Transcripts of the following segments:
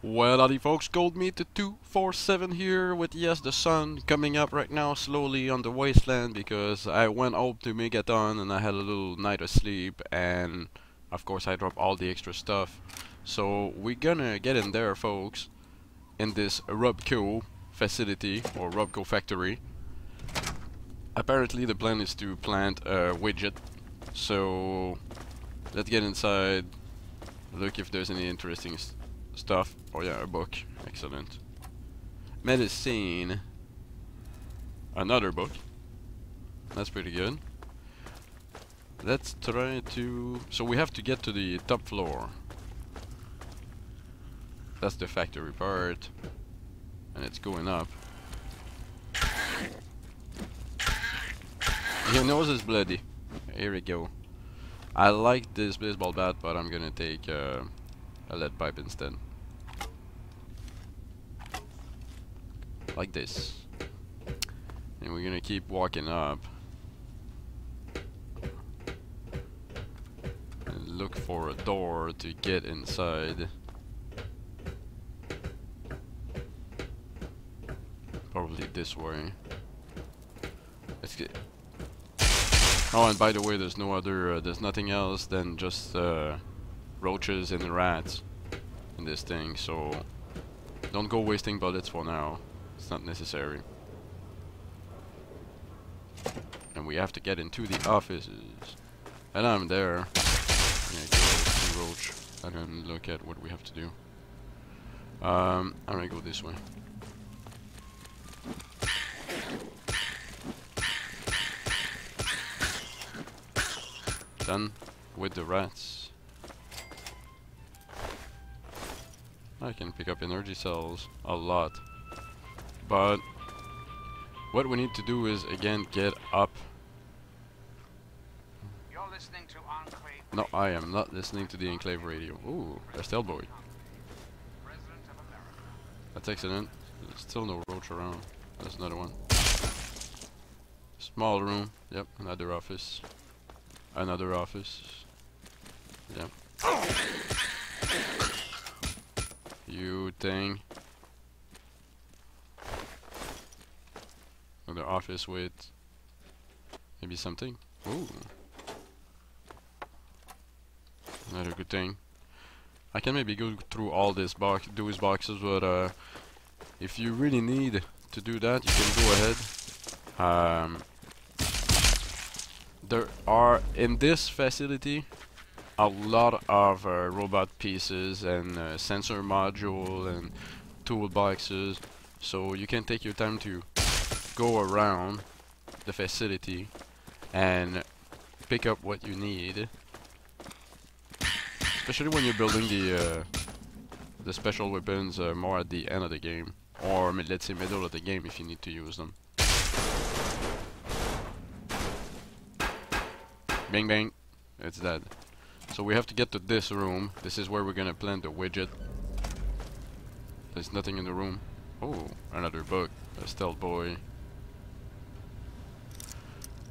Well, howdy folks, Goldmeat 247 here with the sun coming up right now slowly on the wasteland because I went out to Megaton and I had a little night of sleep and of course I dropped all the extra stuff. So we're gonna get in there folks, in this RobCo facility or RobCo factory. Apparently the plan is to plant a widget, so let's get inside, look if there's any interesting stuff. Oh yeah, a book. Excellent. Medicine. Another book. That's pretty good. Let's try to... So we have to get to the top floor. That's the factory part. And it's going up. Your nose is bloody. Here we go. I like this baseball bat, but I'm gonna take a lead pipe instead. Like this. And we're gonna keep walking up. And look for a door to get inside. Probably this way. Let's get... Oh, and by the way, there's no other, there's nothing else than just roaches and rats in this thing, so don't go wasting bullets for now. It's not necessary. And we have to get into the offices. And I'm there. Yeah, go to roach and then look at what we have to do. I'm gonna go this way. Done with the rats. I can pick up energy cells a lot. But what we need to do is again get up. You're listening to Enclave. No, I am not listening to the Enclave radio. Ooh, a stealth boy. President of America. That's excellent. There's still no roach around. There's another one. Small room. Yep, another office. Another office. Yep. You thing. Another office with maybe something. Ooh. Another good thing. I can maybe go through all this these boxes, but if you really need to do that, you can go ahead. There are in this facility a lot of robot pieces and sensor module and toolboxes, so you can take your time to go around the facility and pick up what you need, especially when you're building the special weapons more at the end of the game, or let's say middle of the game if you need to use them. Bang bang, it's dead. So we have to get to this room. This is where we're gonna plant the widget. There's nothing in the room. Oh, another book. A stealth boy.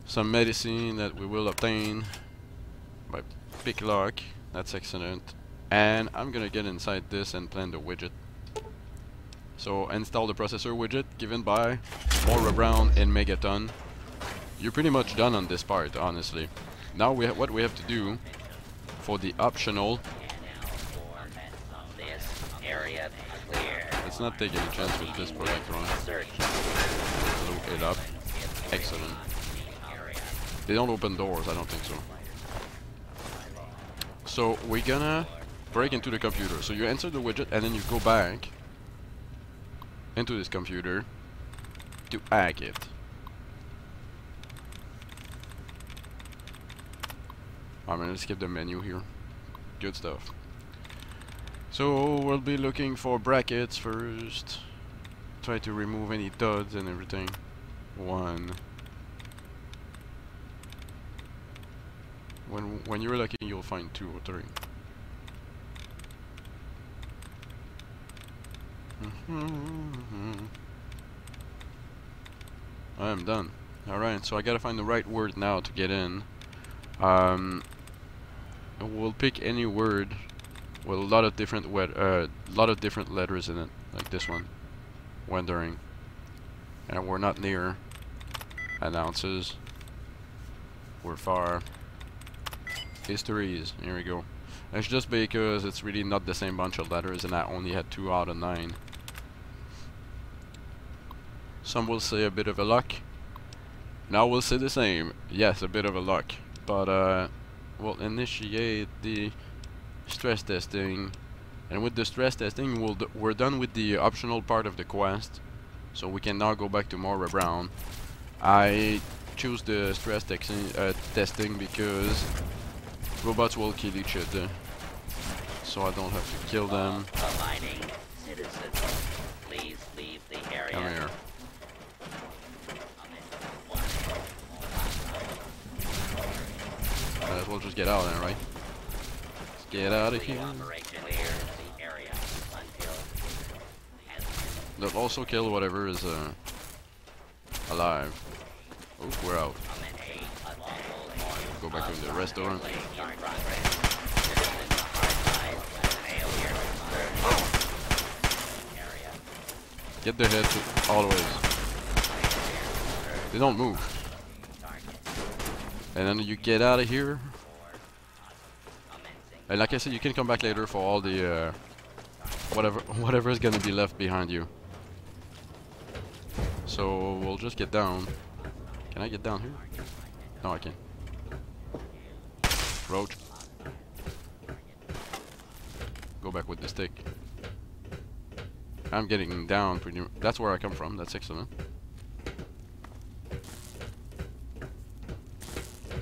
Some medicine that we will obtain by pick lock. That's excellent. And I'm gonna get inside this and plant the widget. So install the processor widget given by Maura Brown and Megaton. You're pretty much done on this part, honestly. Now what we have to do for the optional. Let's not take any chance with this project run. Look it up. Excellent. They don't open doors, I don't think so. So we're gonna break into the computer. So you enter the widget and then you go back into this computer to hack it. I'm gonna skip the menu here. Good stuff. So we'll be looking for brackets first. Try to remove any duds and everything. One. When you're lucky, you'll find 2 or 3. I am done. Alright, so I gotta find the right word now to get in. We'll pick any word with a lot of different letters in it, like this one, Wandering, and we're not near. Announces. We're far. Histories. Here we go. It's just because it's really not the same bunch of letters, and I only had 2 out of 9. Some will say a bit of a luck. And I will say the same. Yes, a bit of a luck. But we'll initiate the stress testing. And with the stress testing, we're done with the optional part of the quest. So we can now go back to Moira Brown. I choose the stress testing because robots will kill each other. So I don't have to kill them. Please leave the area. Come here. Might as well just get out of there, right? Let's get out of here. They'll also kill whatever is alive. Oh, we're out. Go back to the restaurant. Get their head to always. They don't move. And then you get out of here. And like I said, you can come back later for all the whatever is gonna be left behind you. So we'll just get down. Can I get down here? No, I can't. Roach. Go back with the stick. I'm getting down pretty. That's where I come from. That's excellent.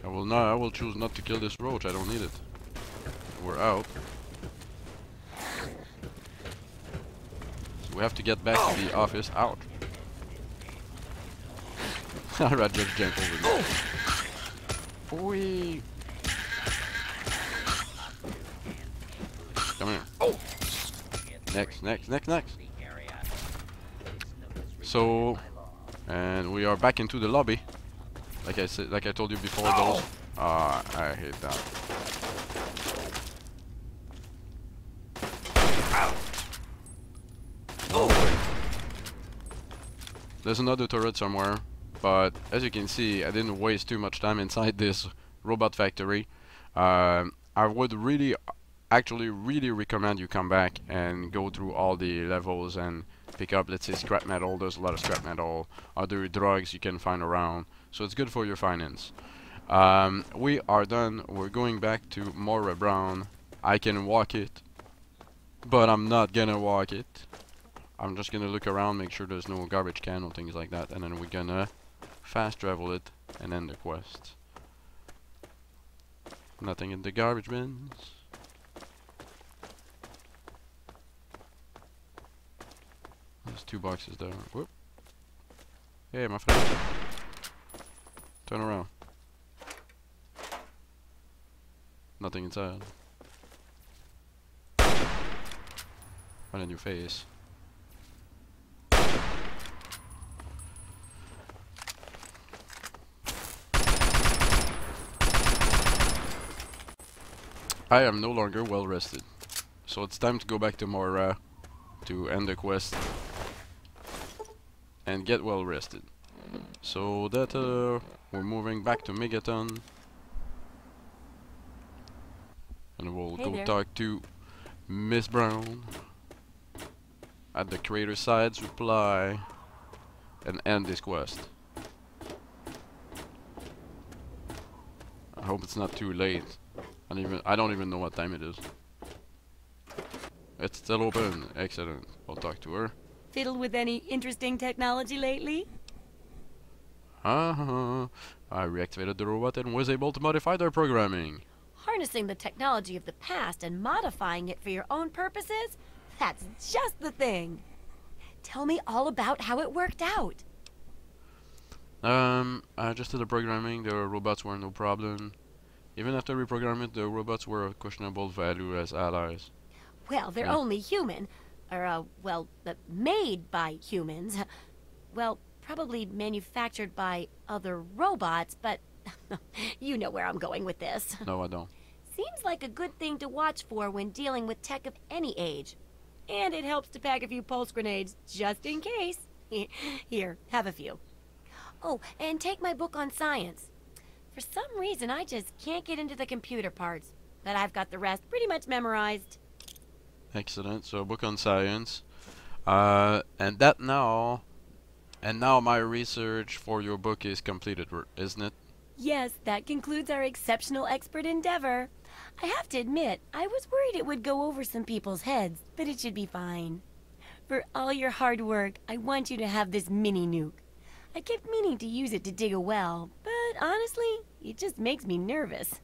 I will choose not to kill this roach. I don't need it. We're out. So we have to get back to the office. Out. I'd just jump over there. Whee! Come here. Next. So, and we are back into the lobby. Like I said, like I told you before, those. I hate that. Oh. There's another turret somewhere, but as you can see, I didn't waste too much time inside this robot factory. I would actually really recommend you come back and go through all the levels and pick up, let's say, scrap metal. There's a lot of scrap metal, other drugs you can find around, so it's good for your finance. We are done. We're going back to Moira Brown. I can walk it, but I'm not gonna walk it. I'm just gonna look around, make sure there's no garbage can or things like that, and then we're gonna fast travel it and end the quest. Nothing in the garbage bins. There's 2 boxes there. Whoop. Hey, my friend. Turn around. Nothing inside. Right in your face. I am no longer well rested. So it's time to go back to Moira to end the quest and get well rested. So that we're moving back to Megaton, and we'll go talk to Miss Brown at the Creator Side's reply and end this quest. I hope it's not too late. I don't even know what time it is. It's still open. Excellent. I'll talk to her. Fiddled with any interesting technology lately? I reactivated the robot and was able to modify their programming. Harnessing the technology of the past and modifying it for your own purposes? That's just the thing. Tell me all about how it worked out. I adjusted the programming. The robots were no problem. Even after reprogramming, the robots were of questionable value as allies. Well, they're only human. Or, made by humans. Well, probably manufactured by other robots, but you know where I'm going with this. No, I don't. Seems like a good thing to watch for when dealing with tech of any age. And it helps to pack a few pulse grenades, just in case. Here, have a few. Oh, and take my book on science. For some reason, I just can't get into the computer parts. But I've got the rest pretty much memorized. Excellent. So book on science. And now my research for your book is completed, isn't it? Yes, that concludes our exceptional expert endeavor. I have to admit, I was worried it would go over some people's heads, but it should be fine. For all your hard work, I want you to have this mini nuke. I kept meaning to use it to dig a well, but honestly, it just makes me nervous.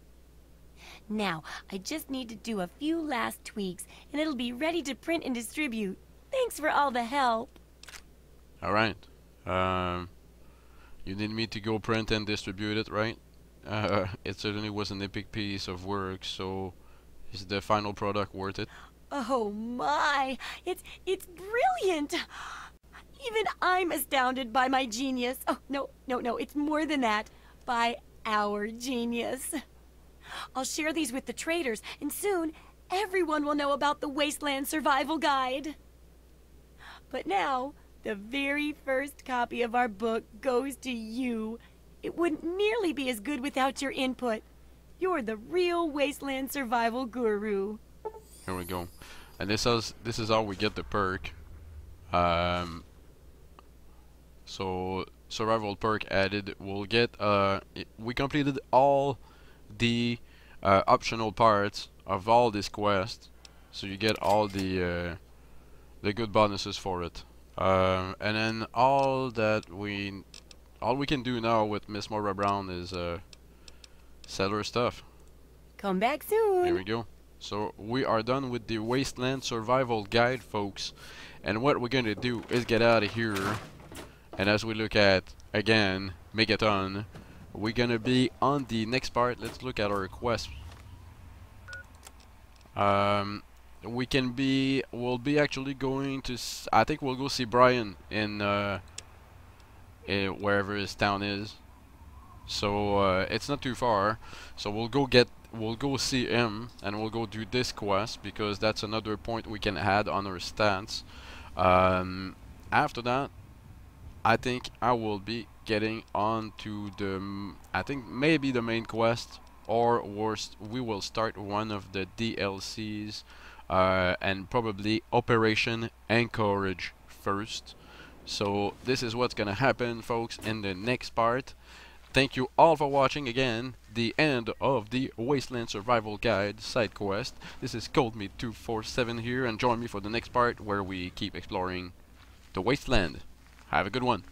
Now, I just need to do a few last tweaks, and it'll be ready to print and distribute. Thanks for all the help. Alright. You need me to go print and distribute it, right? It certainly was an epic piece of work, so is the final product worth it? Oh my! It's brilliant! Even I'm astounded by my genius. Oh, no, it's more than that. By our genius. I'll share these with the traders, and soon everyone will know about the Wasteland Survival Guide. But now, the very first copy of our book goes to you. It wouldn't nearly be as good without your input. You're the real Wasteland Survival Guru. Here we go. And this is how we get the perk. So survival perk added. We'll get we completed all the optional parts of all this quest, so you get all the good bonuses for it. And then all we can do now with Miss Moira Brown is sell her stuff. Come back soon. Here we go. So we are done with the Wasteland Survival Guide, folks. And what we're gonna do is get out of here. And as we look at, again, Megaton, we're gonna be on the next part. Let's look at our quest. We'll be actually going to, I think we'll go see Brian in wherever his town is. So it's not too far. So we'll go see him, and we'll go do this quest, because that's another point we can add on our stats. After that, I think I will be getting on to I think maybe the main quest, or worst, we will start one of the DLCs, and probably Operation Anchorage first. So this is what's gonna happen, folks, in the next part. Thank you all for watching. Again, the end of the Wasteland Survival Guide side quest. This is ColdMe247 here, and join me for the next part where we keep exploring the Wasteland. Have a good one.